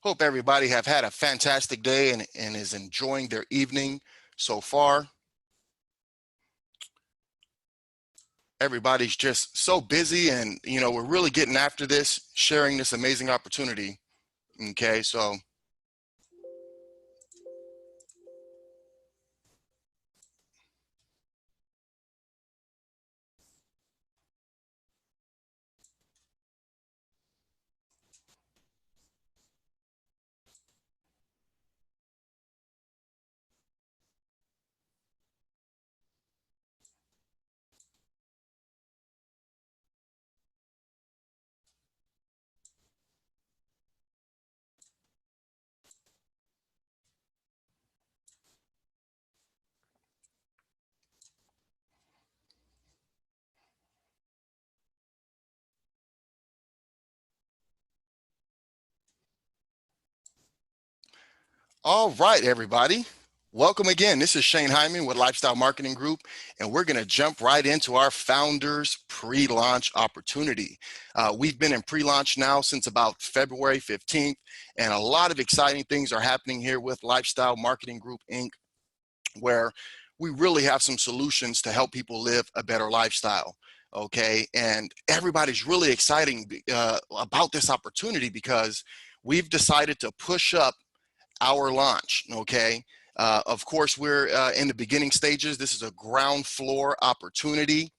Hope everybody have had a fantastic day and is enjoying their evening so far. Everybody's just so busy and, we're really getting after this, sharing this amazing opportunity. Okay, so all right, everybody. Welcome again. This is Shane Hyman with Lifestyle Marketing Group, and we're going to jump right into our founders pre-launch opportunity. We've been in pre-launch now since about February 15th, and a lot of exciting things are happening here with Lifestyle Marketing Group, Inc., where we really have some solutions to help people live a better lifestyle. Okay, and everybody's really exciting about this opportunity because we've decided to push up our launch. Okay, of course, we're in the beginning stages. This is a ground floor opportunity.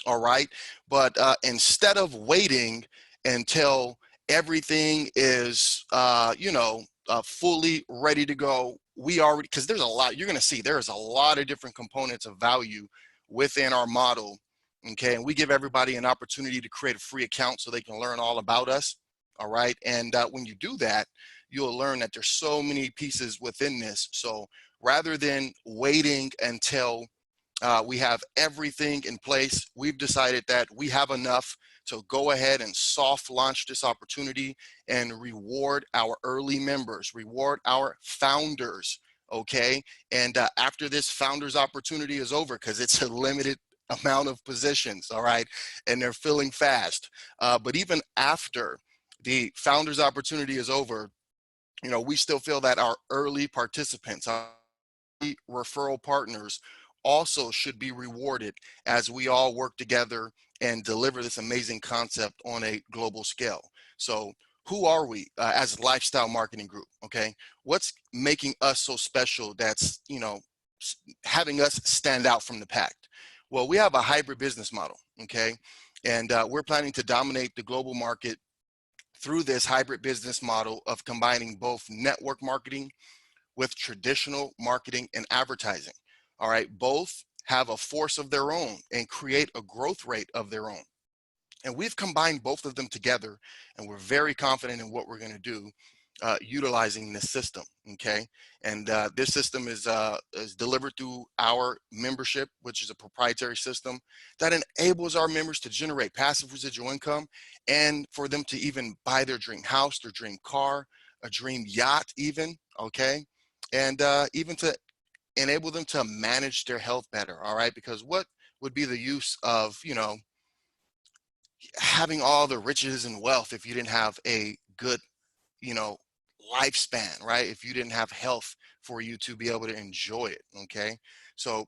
All right, but instead of waiting until everything is fully ready to go, we already, because there's a lot, you're going to see there's a lot of different components of value within our model. Okay, and we give everybody an opportunity to create a free account so they can learn all about us. All right, and when you do that, you'll learn that there's so many pieces within this. So rather than waiting until we have everything in place, we've decided that we have enough to go ahead and soft launch this opportunity and reward our early members, reward our founders. Okay, and after this founders opportunity is over, because it's a limited amount of positions, all right, and they're filling fast, but even after the founders opportunity is over, we still feel that our early participants, our referral partners, also should be rewarded as we all work together and deliver this amazing concept on a global scale. So who are we as a Lifestyle Marketing Group? Okay, what's making us so special that's having us stand out from the pack? Well, we have a hybrid business model. Okay, and we're planning to dominate the global market through this hybrid business model of combining both network marketing with traditional marketing and advertising. All right, both have a force of their own and create a growth rate of their own. And we've combined both of them together, and we're very confident in what we're going to do utilizing this system. Okay, and this system is delivered through our membership, which is a proprietary system that enables our members to generate passive residual income and for them to even buy their dream house, their dream car, a dream yacht even. Okay, and even to enable them to manage their health better. All right, because what would be the use of having all the riches and wealth if you didn't have a good you know lifespan, right? If you didn't have health for you to be able to enjoy it. Okay, so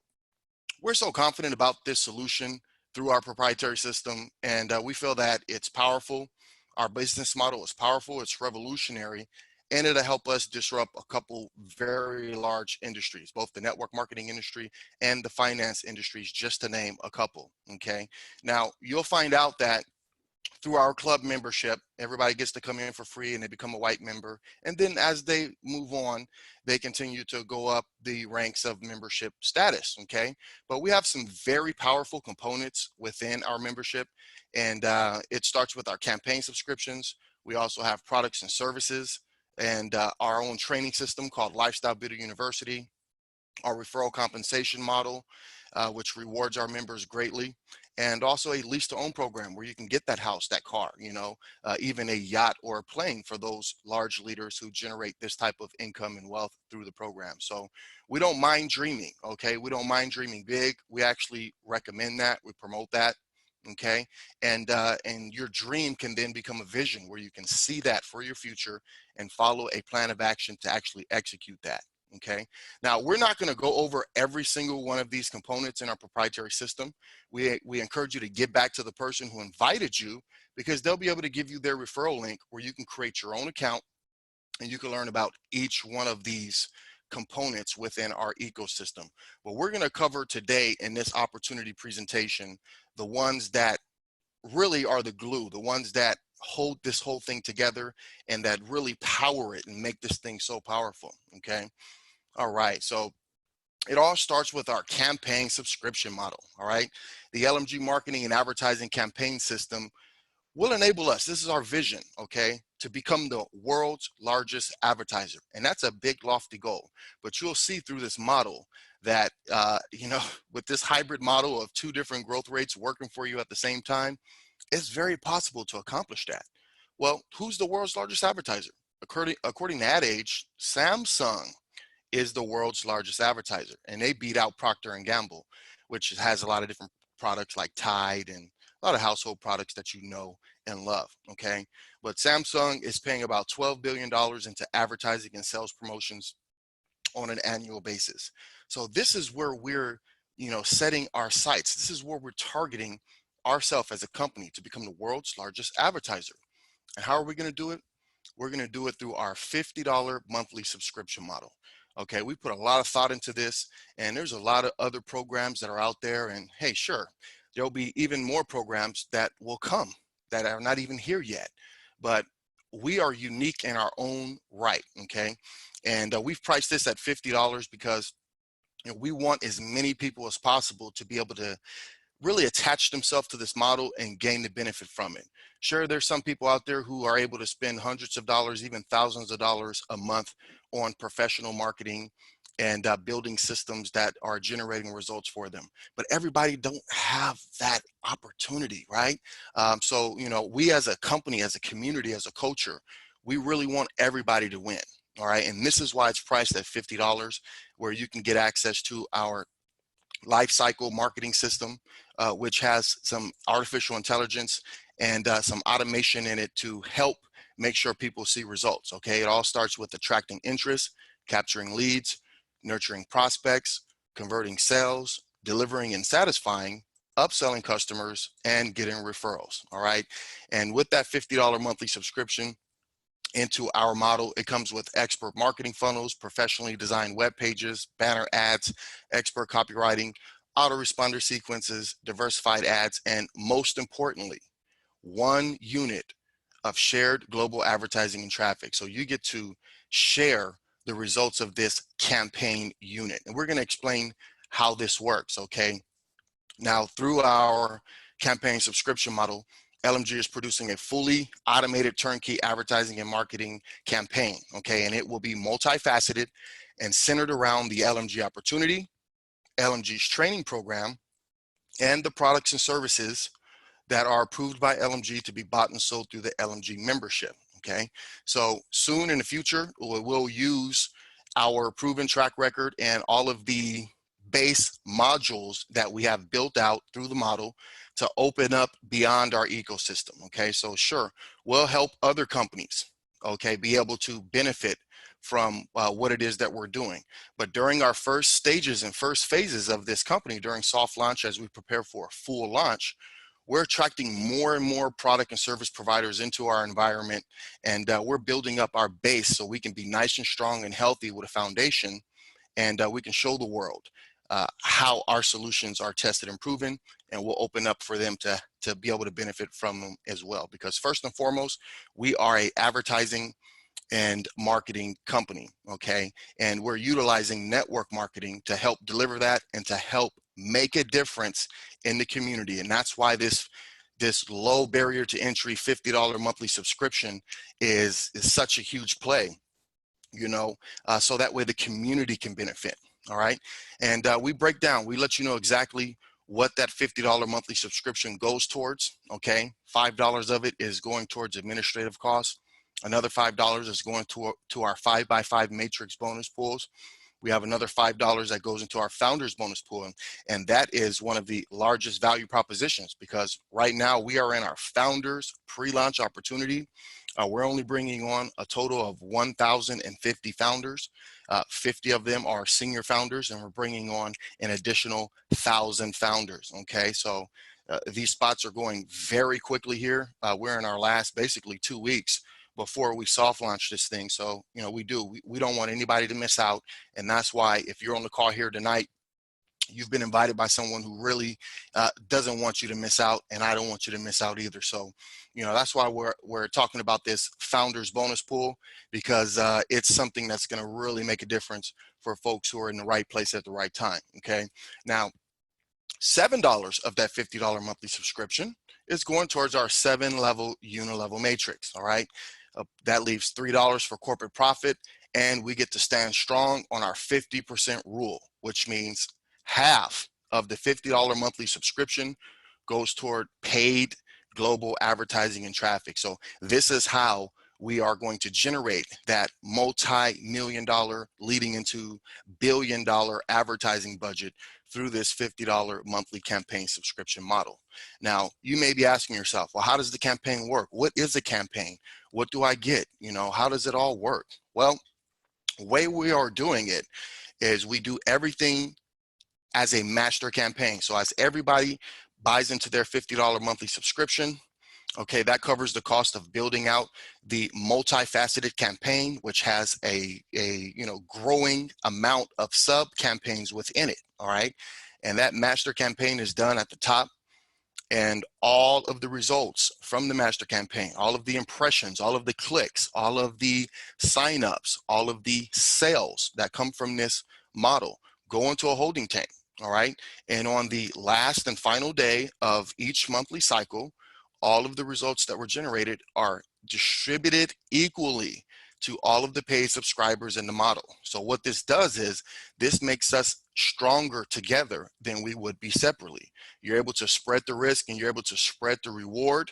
we're so confident about this solution through our proprietary system, and we feel that it's powerful. Our business model is powerful, it's revolutionary, and it'll help us disrupt a couple very large industries, both the network marketing industry and the finance industries, just to name a couple. Okay, now you'll find out that through our club membership, everybody gets to come in for free and they become a white member. And then as they move on, they continue to go up the ranks of membership status. Okay, but we have some very powerful components within our membership, and it starts with our campaign subscriptions. We also have products and services, and our own training system called Lifestyle Builder University, our referral compensation model, which rewards our members greatly, and also a lease to own program where you can get that house, that car, even a yacht or a plane for those large leaders who generate this type of income and wealth through the program. So we don't mind dreaming. Okay, we don't mind dreaming big. We actually recommend that. We promote that. okay? And your dream can then become a vision where you can see that for your future and follow a plan of action to actually execute that, okay? Now, we're not gonna go over every single one of these components in our proprietary system. We encourage you to get back to the person who invited you, because they'll be able to give you their referral link where you can create your own account and you can learn about each one of these components within our ecosystem. But we're going to cover today in this opportunity presentation the ones that really are the glue, the ones that hold this whole thing together and that really power it and make this thing so powerful, okay? All right, so it all starts with our campaign subscription model, all right? The LMG marketing and advertising campaign system will enable us, this is our vision, okay, to become the world's largest advertiser. And that's a big lofty goal, but you'll see through this model that, you know, with this hybrid model of two different growth rates working for you at the same time, it's very possible to accomplish that. Well, who's the world's largest advertiser? According to Ad Age, Samsung is the world's largest advertiser, and they beat out Procter and Gamble, which has a lot of different products like Tide and a lot of household products that you know and love, okay? But Samsung is paying about $12 billion into advertising and sales promotions on an annual basis. So this is where we're, you know, setting our sights. This is where we're targeting ourselves as a company to become the world's largest advertiser. And how are we going to do it? We're going to do it through our $50 monthly subscription model. Okay, we put a lot of thought into this, and there's a lot of other programs that are out there, and hey, sure, there'll be even more programs that will come that are not even here yet, but we are unique in our own right, okay? And we've priced this at $50 because, you know, we want as many people as possible to be able to really attach themselves to this model and gain the benefit from it. Sure, there's some people out there who are able to spend hundreds of dollars, even thousands of dollars a month on professional marketing and building systems that are generating results for them. But everybody don't have that opportunity, right? So, you know, we as a company, as a community, as a culture, we really want everybody to win. All right. And this is why it's priced at $50, where you can get access to our life cycle marketing system, which has some artificial intelligence and some automation in it to help make sure people see results. Okay, it all starts with attracting interest, capturing leads, nurturing prospects, converting sales, delivering and satisfying, upselling customers, and getting referrals. All right, and with that $50 monthly subscription into our model, it comes with expert marketing funnels, professionally designed web pages, banner ads, expert copywriting, autoresponder sequences, diversified ads, and most importantly, 1 unit of shared global advertising and traffic. So you get to share the results of this campaign unit. And we're going to explain how this works, okay? Now, through our campaign subscription model, LMG is producing a fully automated turnkey advertising and marketing campaign, okay? And it will be multifaceted and centered around the LMG opportunity, LMG's training program, and the products and services that are approved by LMG to be bought and sold through the LMG membership, okay? So soon in the future, we'll use our proven track record and all of the base modules that we have built out through the model to open up beyond our ecosystem, okay? So sure, we'll help other companies, okay, be able to benefit from what it is that we're doing. But during our first stages and first phases of this company, during soft launch, as we prepare for a full launch, we're attracting more and more product and service providers into our environment, and we're building up our base so we can be nice and strong and healthy with a foundation, and we can show the world how our solutions are tested and proven, and we'll open up for them to be able to benefit from them as well. Because first and foremost, we are a advertising and marketing company, okay? And we're utilizing network marketing to help deliver that and to help make a difference in the community. And that's why this low barrier to entry $50 monthly subscription is such a huge play, you know, so that way the community can benefit. All right. And we break down, we let you know exactly what that $50 monthly subscription goes towards. Okay. $5 of it is going towards administrative costs. Another $5 is going to our 5x5 matrix bonus pools. we have another $5 that goes into our founders bonus pool. And that is one of the largest value propositions, because right now we are in our founders pre-launch opportunity. We're only bringing on a total of 1,050 founders. 50 of them are senior founders, and we're bringing on an additional 1,000 founders. Okay, so these spots are going very quickly here. We're in our last basically 2 weeks before we soft launch this thing. So, you know, we don't want anybody to miss out. And that's why if you're on the call here tonight, you've been invited by someone who really doesn't want you to miss out, and I don't want you to miss out either. So, you know, that's why we're talking about this founders bonus pool, because it's something that's going to really make a difference for folks who are in the right place at the right time. Okay, now $7 of that $50 monthly subscription is going towards our 7-level unilevel matrix. All right, that leaves $3 for corporate profit, and we get to stand strong on our 50% rule, which means half of the $50 monthly subscription goes toward paid global advertising and traffic. So this is how we are going to generate that multi-million-dollar leading into billion-dollar advertising budget through this $50 monthly campaign subscription model. Now, you may be asking yourself, well, how does the campaign work? What is a campaign? What do I get? You know, how does it all work? Well, the way we are doing it is we do everything as a master campaign. So as everybody buys into their $50 monthly subscription, okay, that covers the cost of building out the multifaceted campaign, which has a growing amount of sub campaigns within it. All right, and that master campaign is done at the top, and all of the results from the master campaign, all of the impressions, all of the clicks, all of the signups, all of the sales that come from this model go into a holding tank. All right, and on the last and final day of each monthly cycle, all of the results that were generated are distributed equally to all of the paid subscribers in the model. So what this does is this makes us stronger together than we would be separately. You're able to spread the risk, and you're able to spread the reward,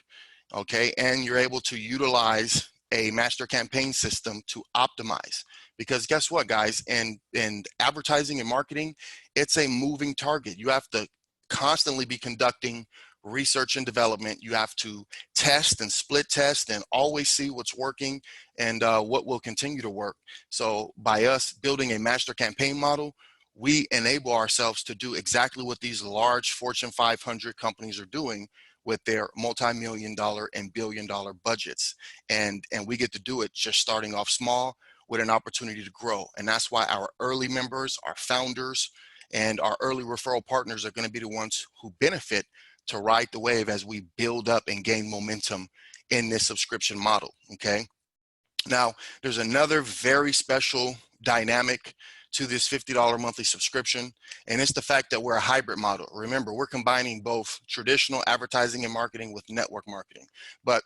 okay? And you're able to utilize a master campaign system to optimize. Because guess what, guys, in advertising and marketing, it's a moving target. You have to constantly be conducting research and development. You have to test and split test and always see what's working and what will continue to work. So by us building a master campaign model, we enable ourselves to do exactly what these large Fortune 500 companies are doing with their multi-million-dollar and billion-dollar budgets. And we get to do it just starting off small with an opportunity to grow. And that's why our early members, our founders, and our early referral partners are going to be the ones who benefit to ride the wave as we build up and gain momentum in this subscription model. Okay. Now, there's another very special dynamic to this $50 monthly subscription, and it's the fact that we're a hybrid model. Remember, we're combining both traditional advertising and marketing with network marketing. But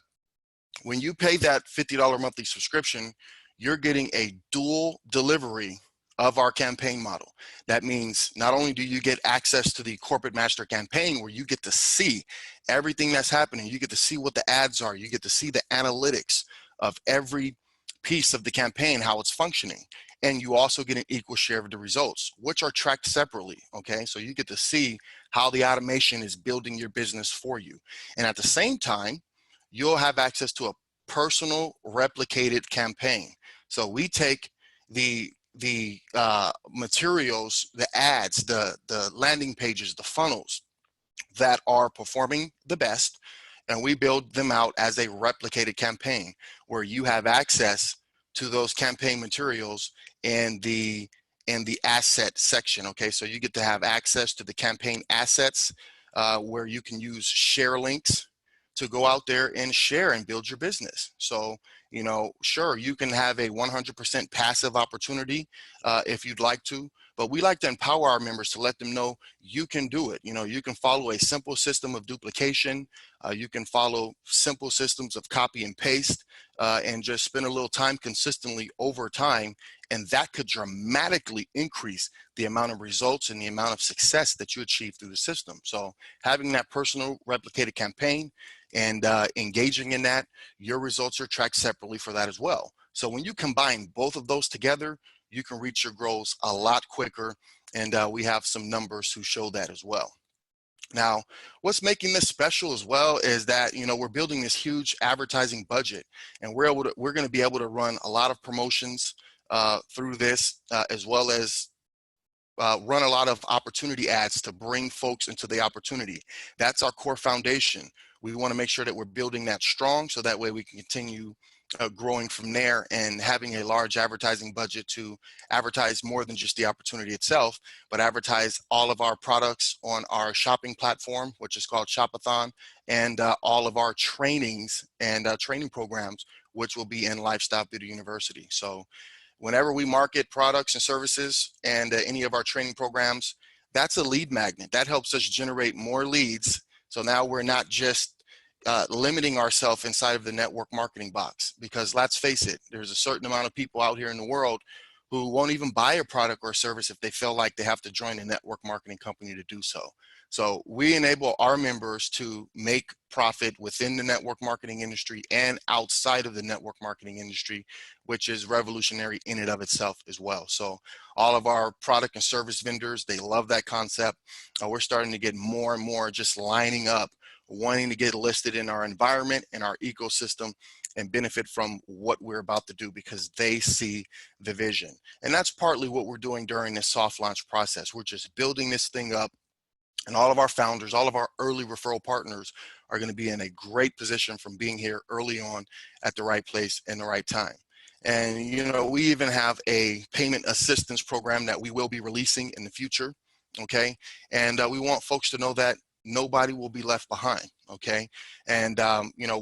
when you pay that $50 monthly subscription, you're getting a dual delivery of our campaign model. That means not only do you get access to the corporate master campaign, where you get to see everything that's happening, you get to see what the ads are, you get to see the analytics of every piece of the campaign, how it's functioning, and you also get an equal share of the results, which are tracked separately. Okay, so you get to see how the automation is building your business for you, and at the same time, you'll have access to a personal replicated campaign. So we take the materials, the ads, the landing pages, the funnels that are performing the best, and we build them out as a replicated campaign where you have access to those campaign materials in the asset section. Okay, so you get to have access to the campaign assets where you can use share links to go out there and share and build your business. So, you know, sure, you can have a 100% passive opportunity if you'd like to, but we like to empower our members to let them know you can do it. You know, you can follow a simple system of duplication. You can follow simple systems of copy and paste and just spend a little time consistently over time. And that could dramatically increase the amount of results and the amount of success that you achieve through the system. So having that personal replicated campaign and engaging in that, your results are tracked separately for that as well. So when you combine both of those together, you can reach your goals a lot quicker. And we have some numbers who show that as well. Now, what's making this special as well is that, we're building this huge advertising budget, and we're going to be able to run a lot of promotions through this, as well as run a lot of opportunity ads to bring folks into the opportunity. That's our core foundation. We want to make sure that we're building that strong, so that way we can continue growing from there and having a large advertising budget to advertise more than just the opportunity itself, but advertise all of our products on our shopping platform, which is called Shopathon, and all of our trainings and training programs, which will be in Lifestyle Beauty University. So whenever we market products and services and any of our training programs, that's a lead magnet. That helps us generate more leads. So now we're not just limiting ourselves inside of the network marketing box, because let's face it, there's a certain amount of people out here in the world who won't even buy a product or service if they feel like they have to join a network marketing company to do so. So we enable our members to make profit within the network marketing industry and outside of the network marketing industry, which is revolutionary in and of itself as well. So all of our product and service vendors, they love that concept. We're starting to get more and more just lining up, wanting to get listed in our environment and our ecosystem and benefit from what we're about to do, because they see the vision. And that's partly what we're doing during this soft launch process. We're just building this thing up, and all of our founders, all of our early referral partners are going to be in a great position from being here early on at the right place and the right time. And, we even have a payment assistance program that we will be releasing in the future. Okay. And we want folks to know that nobody will be left behind. Okay. And,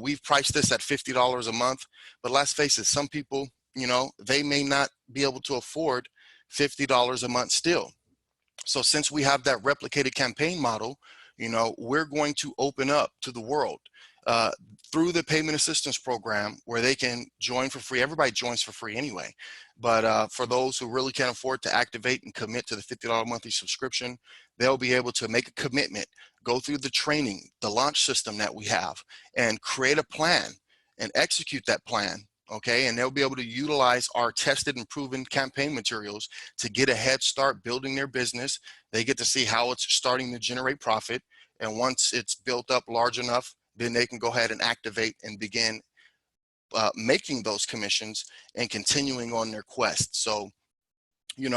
we've priced this at $50 a month, but let's face it, some people, they may not be able to afford $50 a month still. So since we have that replicated campaign model, we're going to open up to the world through the payment assistance program, where they can join for free. Everybody joins for free anyway. But for those who really can't afford to activate and commit to the $50 monthly subscription, they'll be able to make a commitment, go through the training, the launch system that we have, and create a plan and execute that plan. Okay, and they'll be able to utilize our tested and proven campaign materials to get a head start building their business. They get to see how it's starting to generate profit. And once it's built up large enough, then they can go ahead and activate and begin making those commissions and continuing on their quest. So, we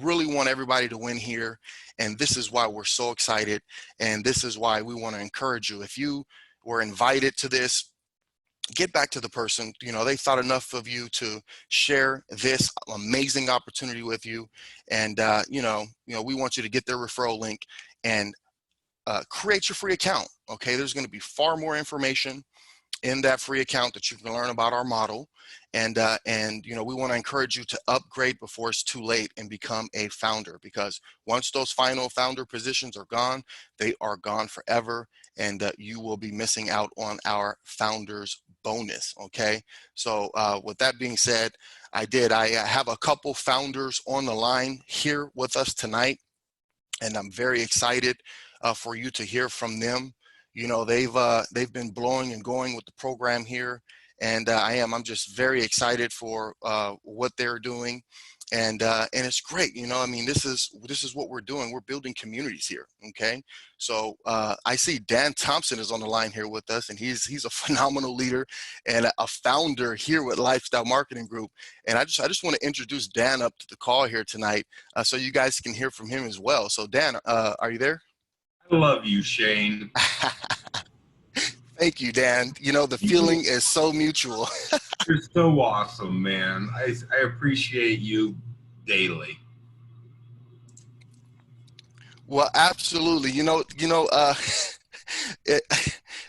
really want everybody to win here. And this is why we're so excited. And this is why we want to encourage you. If you were invited to this, get back to the person, they thought enough of you to share this amazing opportunity with you. And, we want you to get their referral link and create your free account. Okay. There's going to be far more information in that free account that you can learn about our model. And we want to encourage you to upgrade before it's too late and become a founder, because once those final founder positions are gone, they are gone forever. And you will be missing out on our founders bonus. Okay. So with that being said, I have a couple founders on the line here with us tonight, and I'm very excited for you to hear from them. They've been blowing and going with the program here, and I'm just very excited for what they're doing. And it's great. This is what we're doing. We're building communities here. Okay. So I see Dan Thompson is on the line here with us, and he's a phenomenal leader and a founder here with Lifestyle Marketing Group. And I just want to introduce Dan up to the call here tonight, so you guys can hear from him as well. So Dan, are you there? I love you, Shane. Thank you, Dan. The feeling is so mutual. You're so awesome, man. I appreciate you daily. Well, absolutely.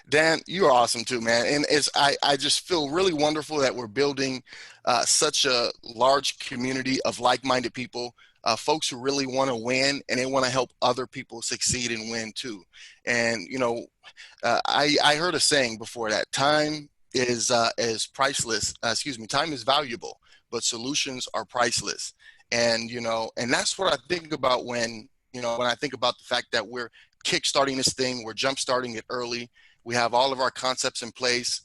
Dan, you're awesome too, man. And I just feel really wonderful that we're building such a large community of like-minded people, folks who really want to win, and they want to help other people succeed and win too. And, I heard a saying before that time is priceless. Time is valuable, but solutions are priceless. And, and that's what I think about when I think about the fact that we're kickstarting this thing, we're jumpstarting it early. We have all of our concepts in place.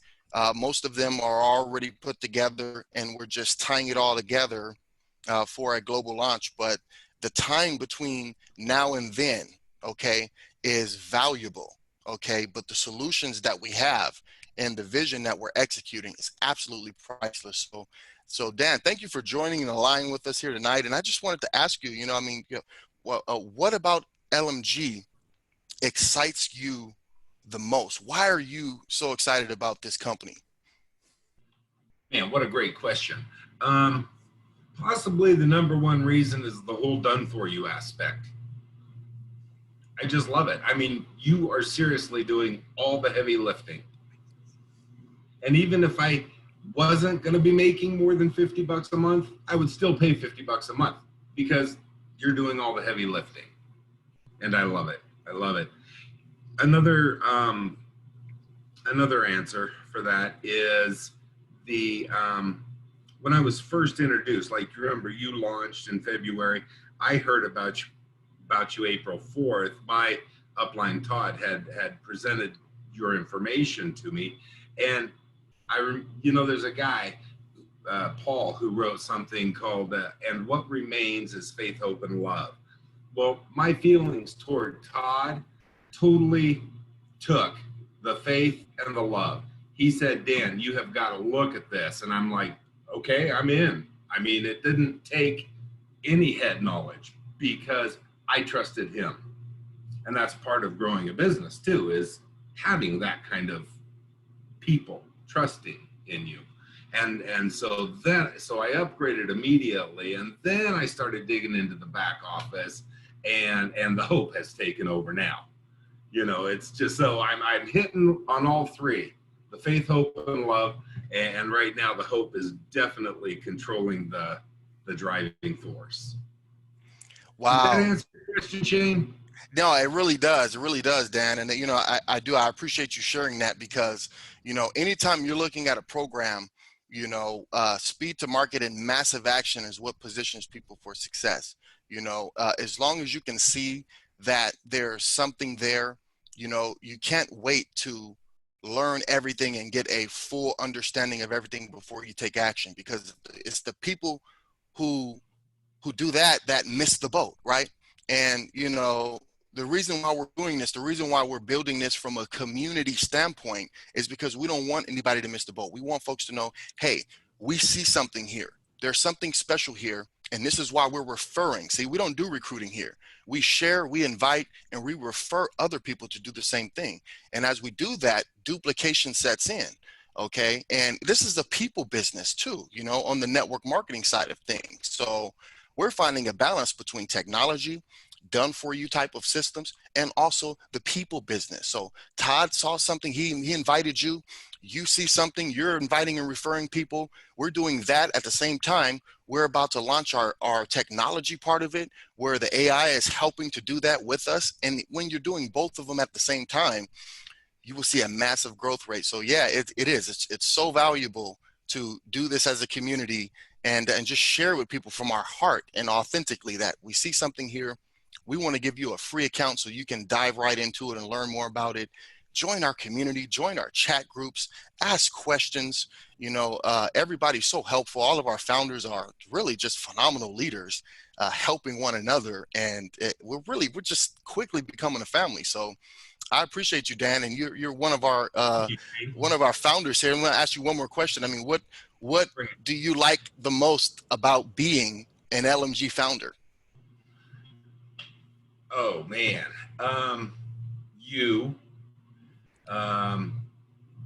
Most of them are already put together, and we're just tying it all together for a global launch, but the time between now and then, okay, is valuable, okay, but the solutions that we have and the vision that we're executing is absolutely priceless. So Dan, thank you for joining and aligning with us here tonight. And I just wanted to ask you, I mean, what about LMG excites you the most? Why are you so excited about this company? Man, what a great question. Um, Possibly the number one reason is the whole done for you aspect. I just love it. I mean, you are seriously doing all the heavy lifting. And even if I wasn't going to be making more than 50 bucks a month, I would still pay 50 bucks a month because you're doing all the heavy lifting. And I love it. I love it. Another answer for that is the when I was first introduced, like you remember you launched in February, I heard about you April 4th. My upline Todd had presented your information to me, and there's a guy, Paul, who wrote something called "And What Remains Is Faith, Hope, and Love." Well, my feelings toward Todd totally took the faith and the love. He said, Dan, you have got to look at this. And I'm like, okay, I'm in. I mean, it didn't take any head knowledge because I trusted him. And that's part of growing a business too, is having that kind of people trusting in you. And so I upgraded immediately, and then I started digging into the back office, and the hope has taken over now. It's just so I'm hitting on all three: the faith, hope, and love. And right now, the hope is definitely controlling the driving force. Does that Wow. answer your question, Shane? No, it really does. It really does, Dan. And I appreciate you sharing that because, anytime you're looking at a program, speed to market and massive action is what positions people for success. As long as you can see that there's something there, you can't wait to learn everything and get a full understanding of everything before you take action, because it's the people who do that miss the boat, right? And the reason why we're doing this, the reason why we're building this from a community standpoint is because we don't want anybody to miss the boat. We want folks to know, hey, we see something here. There's something special here. And this is why we're referring. See, we don't do recruiting here. We share, we invite, and we refer other people to do the same thing. And as we do that, duplication sets in. Okay. And this is a people business too, on the network marketing side of things. So we're finding a balance between technology, done for you type of systems, and also the people business. So Todd saw something, he invited you, you see something, you're inviting and referring people. We're doing that at the same time. We're about to launch our technology part of it, where the AI is helping to do that with us. And when you're doing both of them at the same time, you will see a massive growth rate. So yeah, it is. It's so valuable to do this as a community and just share with people from our heart and authentically that we see something here. We want to give you a free account so you can dive right into it and learn more about it. Join our community, join our chat groups, ask questions. Everybody's so helpful. All of our founders are really just phenomenal leaders, helping one another. And we're just quickly becoming a family. So I appreciate you, Dan, and you're one of our founders here. I'm going to ask you one more question. I mean, what do you like the most about being an LMG founder? Oh man, you,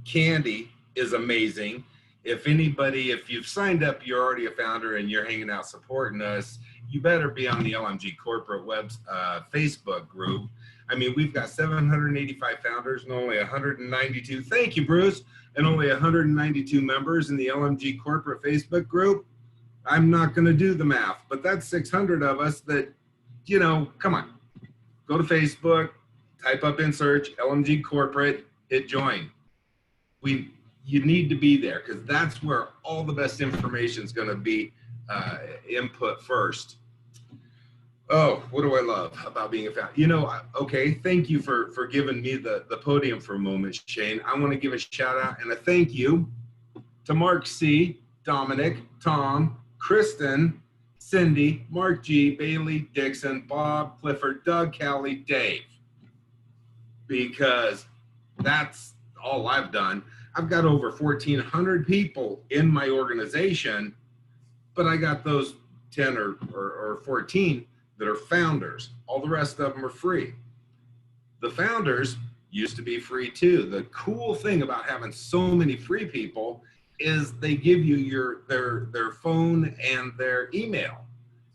Candy is amazing. If you've signed up, you're already a founder and you're hanging out supporting us, you better be on the LMG corporate Facebook group. I mean, we've got 785 founders and only 192. Thank you, Bruce. And only 192 members in the LMG corporate Facebook group. I'm not going to do the math, but that's 600 of us that, come on, go to Facebook, type up in search, LMG corporate, hit join. You need to be there because that's where all the best information is going to be input first. Oh, what do I love about being a founder? Okay, thank you for giving me the podium for a moment, Shane. I want to give a shout out and a thank you to Mark C., Dominic, Tom, Kristen, Cindy, Mark G, Bailey, Dixon, Bob, Clifford, Doug, Callie, Dave. Because that's all I've done. I've got over 1,400 people in my organization, but I got those 10 or 14 that are founders. All the rest of them are free. The founders used to be free too. The cool thing about having so many free people is they give you their phone and their email.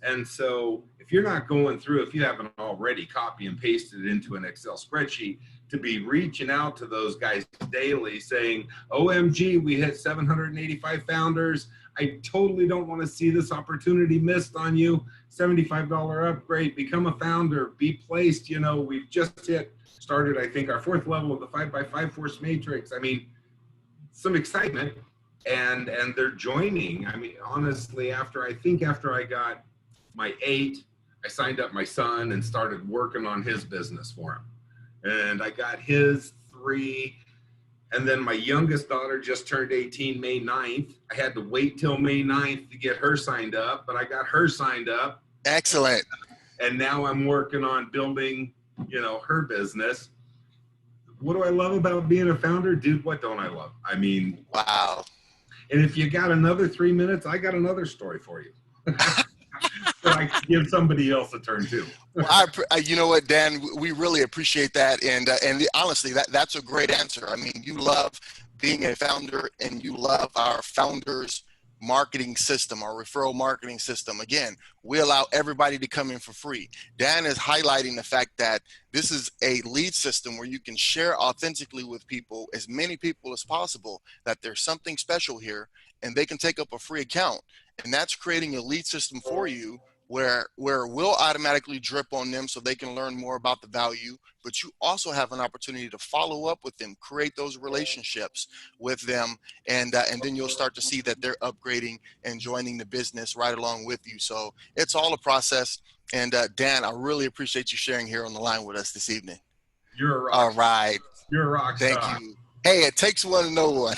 And so if you're not going through, if you haven't already copy and pasted it into an Excel spreadsheet, to be reaching out to those guys daily saying, OMG, we hit 785 founders. I totally don't want to see this opportunity missed on you. $75 upgrade, become a founder, be placed. You know, we've just started, I think, our 4th level of the 5x5 Force Matrix. I mean, some excitement, and they're joining. I mean, honestly, after I got my 8, I signed up my son and started working on his business for him. And I got his 3. And then my youngest daughter just turned 18 May 9th. I had to wait till May 9th to get her signed up, but I got her signed up. Excellent. And now I'm working on building, you know, her business. What do I love about being a founder? Dude, what don't I love? I mean, wow. And if you got another 3 minutes, I got another story for you. That I can give somebody else a turn too. Well, you know what, Dan, we really appreciate that. And honestly, that's a great answer. I mean, you love being a founder and you love our founders marketing system, our referral marketing system. Again, we allow everybody to come in for free. Dan is highlighting the fact that this is a lead system where you can share authentically with people, as many people as possible, that there's something special here and they can take up a free account. And that's creating a lead system for you where we'll automatically drip on them so they can learn more about the value, but you also have an opportunity to follow up with them, create those relationships with them, and then you'll start to see that they're upgrading and joining the business right along with you. So it's all a process. And Dan, I really appreciate you sharing here on the line with us this evening. You're a rock. All right. You're a rock star. Thank you. Hey, it takes one to know one.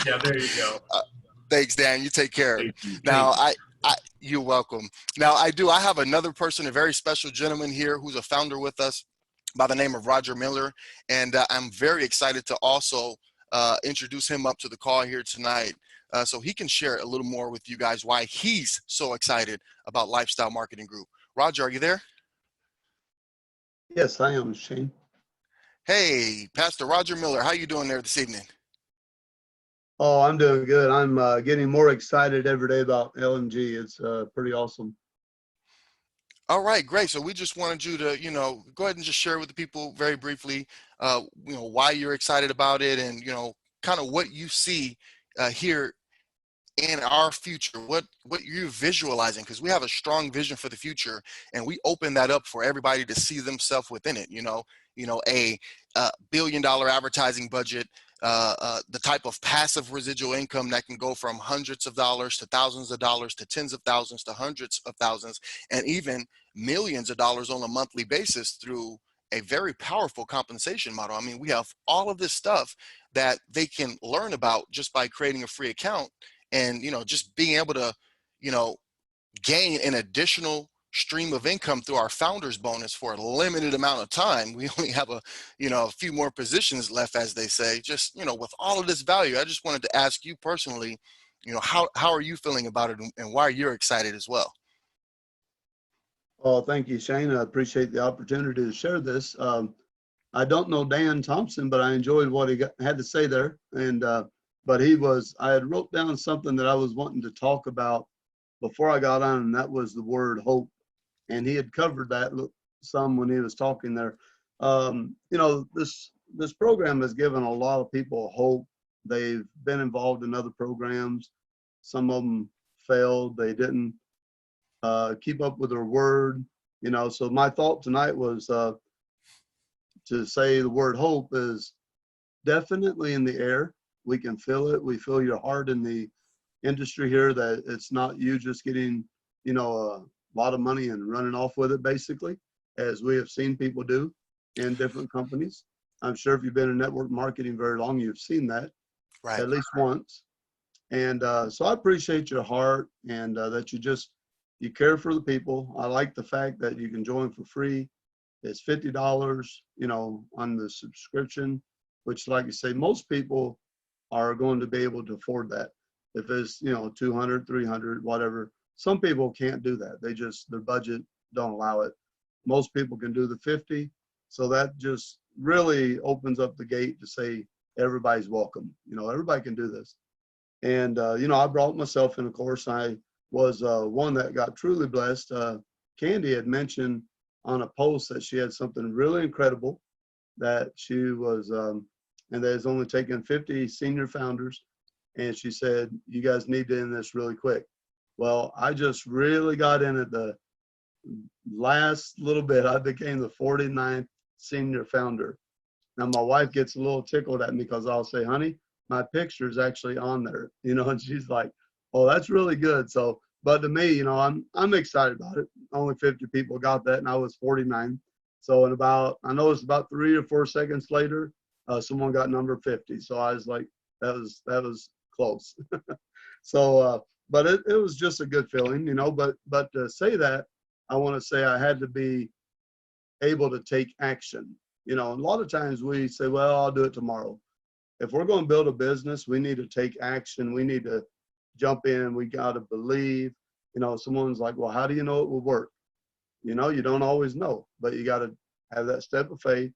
Yeah, there you go. Thanks, Dan. You take care. Thank you. Now, you're welcome. Now, I have another person, a very special gentleman here who's a founder with us by the name of Roger Miller. And I'm very excited to also introduce him up to the call here tonight so he can share a little more with you guys why he's so excited about Lifestyle Marketing Group. Roger, are you there? Yes, I am, Shane. Hey, Pastor Roger Miller, how you doing there this evening? Oh, I'm doing good. I'm getting more excited every day about LMG. It's pretty awesome. All right, great. So we just wanted you to, go ahead and just share with the people very briefly, why you're excited about it and, kind of what you see here in our future, what you're visualizing, because we have a strong vision for the future and we open that up for everybody to see themselves within it. A billion-dollar advertising budget, the type of passive residual income that can go from hundreds of dollars to thousands of dollars to tens of thousands to hundreds of thousands and even millions of dollars on a monthly basis through a very powerful compensation model. I mean, we have all of this stuff that they can learn about just by creating a free account and, just being able to, gain an additional stream of income through our founders bonus for a limited amount of time. We only have a few more positions left, as they say. Just, with all of this value, I just wanted to ask you personally, how are you feeling about it and why you're excited as well? Well, thank you, Shane. I appreciate the opportunity to share this. I don't know Dan Thompson, but I enjoyed what he had to say there. And but I had wrote down something that I was wanting to talk about before I got on, and that was the word hope. And he had covered that some when he was talking there. This program has given a lot of people hope. They've been involved in other programs. Some of them failed. They didn't keep up with their word. So my thought tonight was to say the word hope is definitely in the air. We can feel it. We feel your heart in the industry here, that it's not you just getting, a lot of money and running off with it, basically, as we have seen people do in different companies. I'm sure if you've been in network marketing very long, you've seen that right, at least once. And so I appreciate your heart and that you just you care for the people. I like the fact that you can join for free. It's $50, on the subscription, which, like you say, most people are going to be able to afford that. If it's, 200, 300, whatever. Some people can't do that. Their budget don't allow it. Most people can do the 50. So that just really opens up the gate to say everybody's welcome. Everybody can do this. And, I brought myself in, of course. I was one that got truly blessed. Candy had mentioned on a post that she had something really incredible, that she was, and that has only taken 50 senior founders. And she said, you guys need to end this really quick. Well, I just really got in at the last little bit. I became the 49th senior founder. Now, my wife gets a little tickled at me because I'll say, honey, my picture is actually on there, and she's like, oh, that's really good. So, but to me, I'm excited about it. Only 50 people got that, and I was 49. So I noticed about 3 or 4 seconds later, someone got number 50. So I was like, that was close. So, but it was just a good feeling, but to say that, I want to say I had to be able to take action. A lot of times we say, well, I'll do it tomorrow. If we're going to build a business, we need to take action. We need to jump in. We got to believe. Someone's like, well, how do you know it will work? You don't always know, but you got to have that step of faith.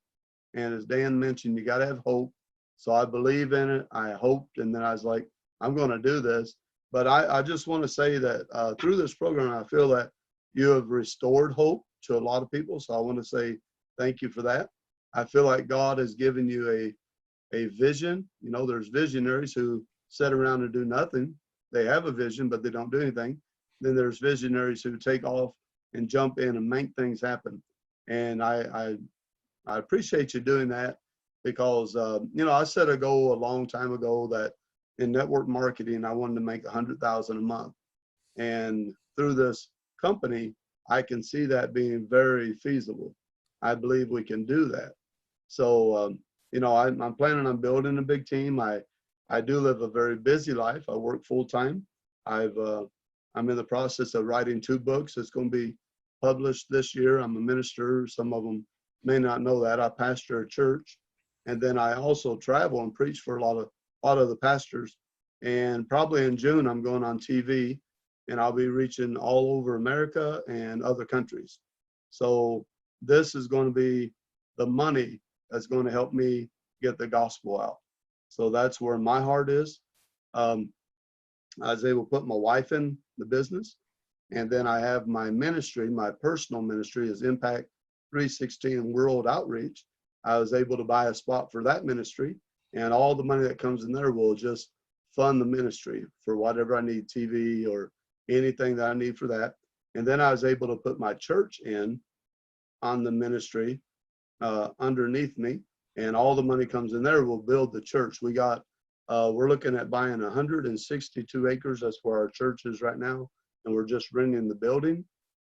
And as Dan mentioned, you got to have hope. So I believe in it. I hoped, and then I was like, I'm going to do this. But I just want to say that through this program, I feel that you have restored hope to a lot of people. So I want to say thank you for that. I feel like God has given you a vision. There's visionaries who sit around and do nothing. They have a vision, but they don't do anything. Then there's visionaries who take off and jump in and make things happen. And I appreciate you doing that, because, I set a goal a long time ago that in network marketing, I wanted to make 100,000 a month. And through this company, I can see that being very feasible. I believe we can do that. So, I'm planning on building a big team. I do live a very busy life. I work full time. I'm in the process of writing 2 books. It's going to be published this year. I'm a minister. Some of them may not know that. I pastor a church, and then I also travel and preach for a lot of the pastors. And probably in June, I'm going on TV, and I'll be reaching all over America and other countries. So this is going to be the money that's going to help me get the gospel out. So that's where my heart is. I was able to put my wife in the business. And then I have my ministry, my personal ministry is Impact 316 World Outreach. I was able to buy a spot for that ministry, and all the money that comes in there will just fund the ministry for whatever I need, TV or anything that I need for that. And then I was able to put my church in on the ministry underneath me, and all the money comes in there will build the church. We're looking at buying 162 acres. That's where our church is right now. And we're just renting the building,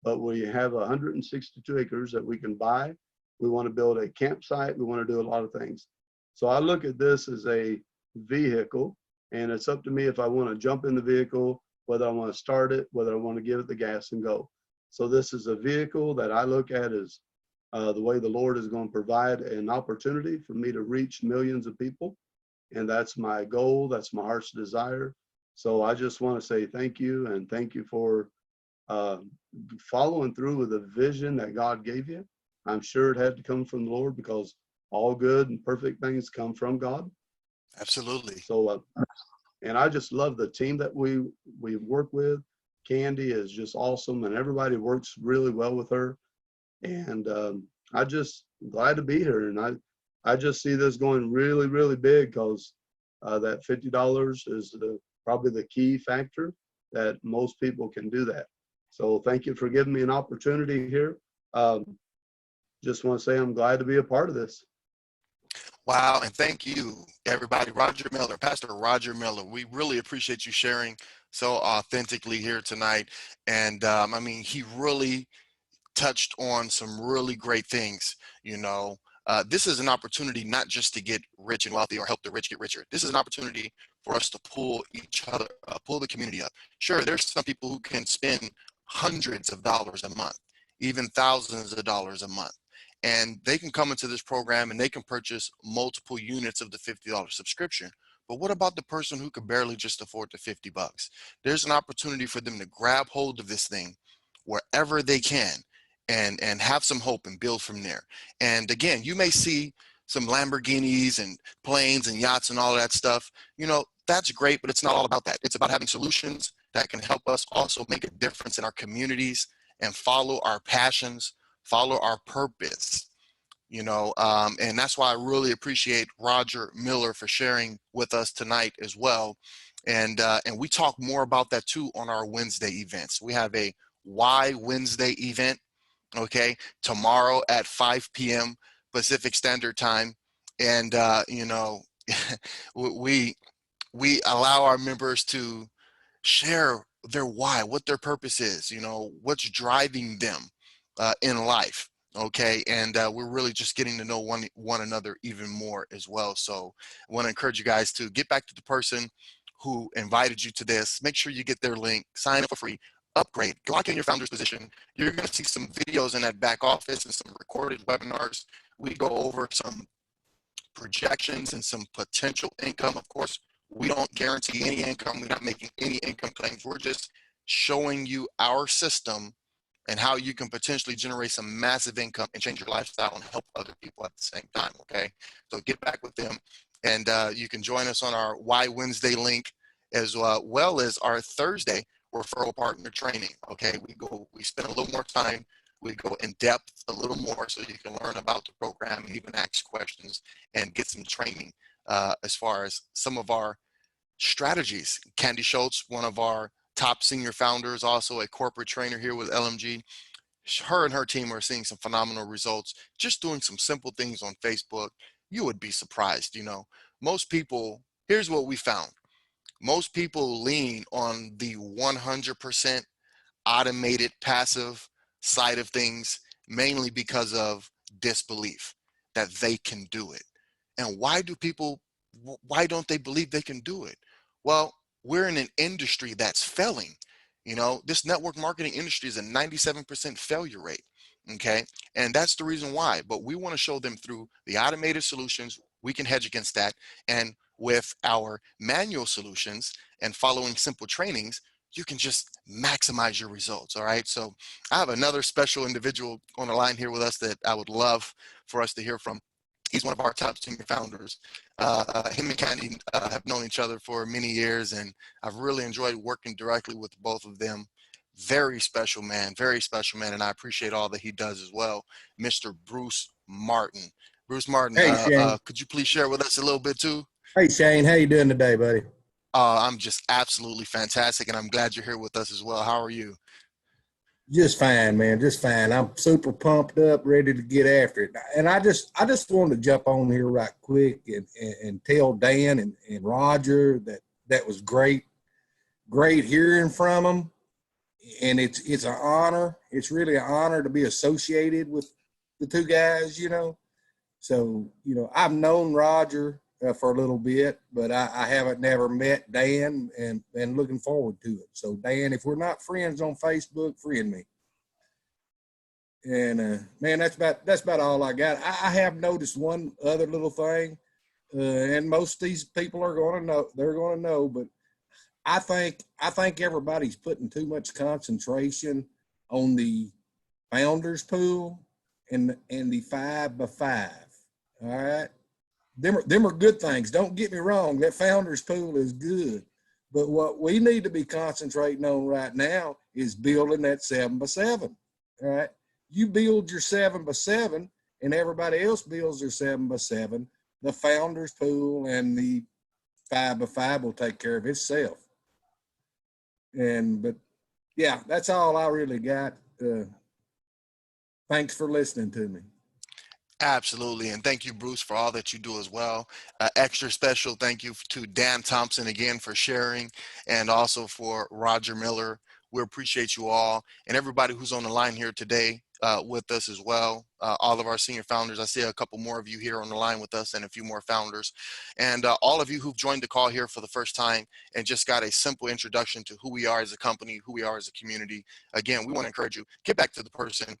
but we have 162 acres that we can buy. We want to build a campsite. We want to do a lot of things. So I look at this as a vehicle, and it's up to me if I want to jump in the vehicle, whether I want to start it, whether I want to give it the gas and go. So this is a vehicle that I look at as the way the Lord is going to provide an opportunity for me to reach millions of people. And that's my goal. That's my heart's desire. So I just want to say thank you, and thank you for following through with the vision that God gave you. I'm sure it had to come from the Lord, because all good and perfect things come from God. Absolutely. So, and I just love the team that we work with. Candy is just awesome, and everybody works really well with her. And I just glad to be here. And I just see this going really, really big, because that $50 is probably the key factor that most people can do that. So thank you for giving me an opportunity here. Just want to say I'm glad to be a part of this. Wow, and thank you, everybody. Roger Miller, Pastor Roger Miller. We really appreciate you sharing so authentically here tonight. And he really touched on some really great things. This is an opportunity not just to get rich and wealthy or help the rich get richer. This is an opportunity for us to pull each other, pull the community up. Sure, there's some people who can spend hundreds of dollars a month, even thousands of dollars a month. And they can come into this program and they can purchase multiple units of the $50 subscription. But what about the person who could barely just afford the 50 bucks? There's an opportunity for them to grab hold of this thing wherever they can and have some hope and build from there. And again, you may see some Lamborghinis and planes and yachts and all of that stuff. You know, that's great, but it's not all about that. It's about having solutions that can help us also make a difference in our communities and follow our passions, follow our purpose. And that's why I really appreciate Roger Miller for sharing with us tonight as well. And we talk more about that too on our Wednesday events. We have a Why Wednesday event, okay, tomorrow at 5 p.m. Pacific Standard Time. And we we allow our members to share their why, what their purpose is, what's driving them in life. Okay, and we're really just getting to know one another even more as well. So I want to encourage you guys to get back to the person who invited you to this. Make sure you get their link, sign up for free, upgrade, lock in your founder's position. You're going to see some videos in that back office and some recorded webinars. We go over some projections and some potential income. Of course, we don't guarantee any income. We're not making any income claims. We're just showing you our system and how you can potentially generate some massive income and change your lifestyle and help other people at the same time. Okay, so get back with them, and you can join us on our Why Wednesday link as well as our Thursday referral partner training. Okay, we spend a little more time. We go in depth a little more so you can learn about the program and even ask questions and get some training as far as some of our strategies. Candy Schultz, one of our top senior founders, also a corporate trainer here with LMG. Her and her team are seeing some phenomenal results just doing some simple things on Facebook. You would be surprised. Most people, here's what we found. Most people lean on the 100% automated passive side of things, mainly because of disbelief that they can do it. And why don't they believe they can do it? Well, we're in an industry that's failing. This network marketing industry is a 97% failure rate. Okay. And that's the reason why. But we want to show them through the automated solutions, we can hedge against that. And with our manual solutions and following simple trainings, you can just maximize your results. All right. So I have another special individual on the line here with us that I would love for us to hear from. He's one of our top senior founders. Him and Candy have known each other for many years, and I've really enjoyed working directly with both of them. Very special man, and I appreciate all that he does as well. Mr. Bruce Martin. Bruce Martin, Hey, Shane. could you please share with us a little bit too? Hey, Shane. How you doing today, buddy? I'm just absolutely fantastic, and I'm glad you're here with us as well. How are you? Just fine, man. Just fine. I'm super pumped up, ready to get after it. And I just wanted to jump on here right quick and tell Dan and Roger that was great hearing from them. And it's an honor. It's really an honor to be associated with the two guys, So, I've known Roger for a little bit, but I haven't never met Dan and looking forward to it. So Dan, if we're not friends on Facebook, friend me. And man, that's about all I got. I have noticed one other little thing, and most of these people are going to know. They're going to know, but I think everybody's putting too much concentration on the founders pool and the 5x5. All right. Them are good things. Don't get me wrong. That founders pool is good. But what we need to be concentrating on right now is building that 7x7. All right. You build your 7x7 and everybody else builds their 7x7. The founders pool and the 5x5 will take care of itself. But yeah, that's all I really got. Thanks for listening to me. Absolutely. And thank you, Bruce, for all that you do as well. Extra special thank you to Dan Thompson again for sharing, and also for Roger Miller We appreciate you all and everybody who's on the line here today with us as well. All of our senior founders. I see a couple more of you here on the line with us and a few more founders. And all of you who've joined the call here for the first time and just got a simple introduction to who we are as a company, who we are as a community. Again, we want to encourage you, get back to the person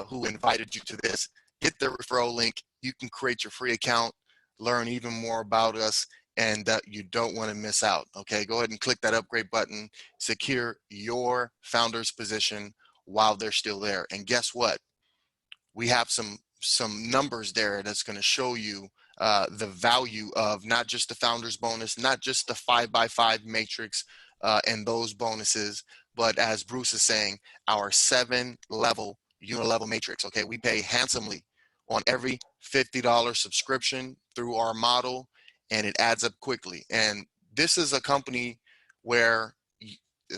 who invited you to this. Get the referral link. You can create your free account, learn even more about us, and you don't want to miss out. Okay, go ahead and click that upgrade button, secure your founder's position while they're still there. And guess what? We have some numbers there that's going to show you the value of not just the founder's bonus, not just the 5x5 matrix and those bonuses, but as Bruce is saying, our 7-level unilevel matrix. Okay, we pay handsomely on every $50 subscription through our model, and it adds up quickly. And this is a company where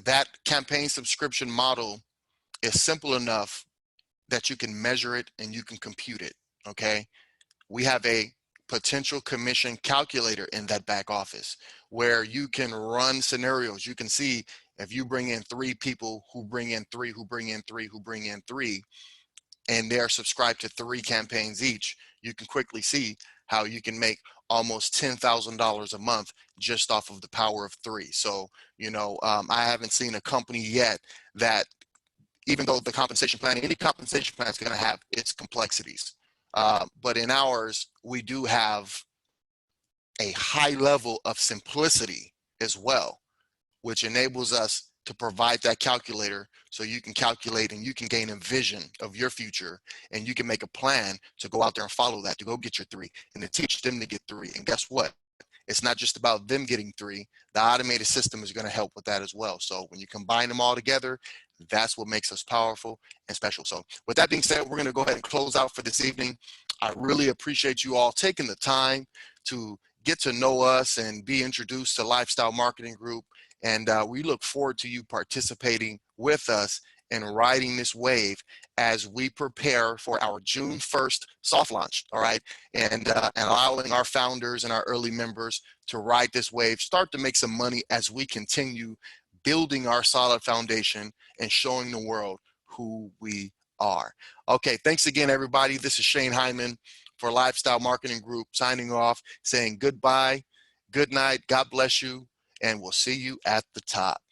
that campaign subscription model is simple enough that you can measure it and you can compute it. Okay, we have a potential commission calculator in that back office where you can run scenarios. You can see if you bring in 3 people who bring in 3, who bring in 3, who bring in 3, and they're subscribed to 3 campaigns each, you can quickly see how you can make almost $10,000 a month just off of the power of 3. So, you know, I haven't seen a company yet that, even though the compensation plan, any compensation plan is going to have its complexities. But in ours, we do have a high level of simplicity as well, which enables us to provide that calculator so you can calculate and you can gain a vision of your future, and you can make a plan to go out there and follow that, to go get your 3 and to teach them to get 3. And guess what? It's not just about them getting 3. The automated system is going to help with that as well. So when you combine them all together, that's what makes us powerful and special. So with that being said, we're going to go ahead and close out for this evening. I really appreciate you all taking the time to get to know us and be introduced to Lifestyle Marketing Group. And we look forward to you participating with us and riding this wave as we prepare for our June 1st soft launch, all right? And allowing our founders and our early members to ride this wave, start to make some money as we continue building our solid foundation and showing the world who we are. Okay, thanks again, everybody. This is Shane Hyman for Lifestyle Marketing Group, signing off, saying goodbye, good night, God bless you, and we'll see you at the top.